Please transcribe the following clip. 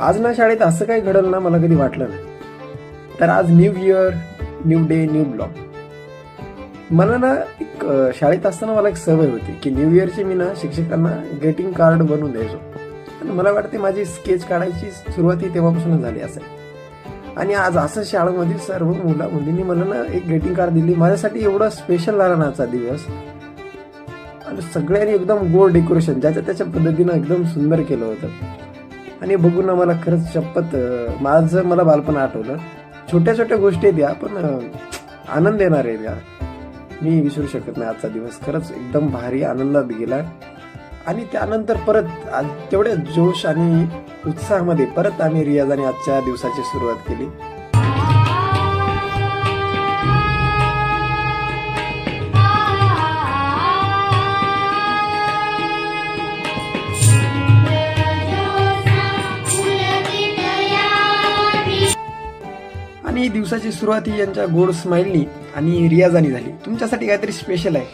आज ना शाळेत असं काही घडलं ना मला कधी वाटलं नाही. तर आज new year, new day, new blog. मला ना एक शाळेत असताना मला एक सवय होती की न्यू इयरची मी ना शिक्षकांना ग्रीटिंग कार्ड बनवून द्यायचो. आणि मला वाटते माझी स्केच काढायची सुरुवात ही तेव्हापासूनच झाली असेल. आणि आज असं शाळेमधील सर्व मुला मुलींनी मला ना एक ग्रीटिंग कार्ड दिली. माझ्यासाठी एवढा स्पेशल झाला ना आजचा दिवस. आणि सगळ्यांनी एकदम गोड डेकोरेशन ज्याच्या त्याच्या पद्धतीनं एकदम सुंदर केलं होतं. आणि बघून ना मला खरंच शपथ माझं मला बालपण आठवलं. छोट्या छोट्या गोष्टी आहेत या, पण आनंद देणार आहेत या. मी विसरू शकत नाही आजचा दिवस. खरंच एकदम भारी आनंदात गेला. आणि त्यानंतर परत तेवढ्या जोश आणि उत्साहामध्ये परत आम्ही रियाजाने आजच्या दिवसाची सुरुवात केली. आणि दिवसाची सुरुवात ही यांच्या गोड स्माइलनी आणि रियाजानी झाली. तुमच्यासाठी काहीतरी स्पेशल आहे.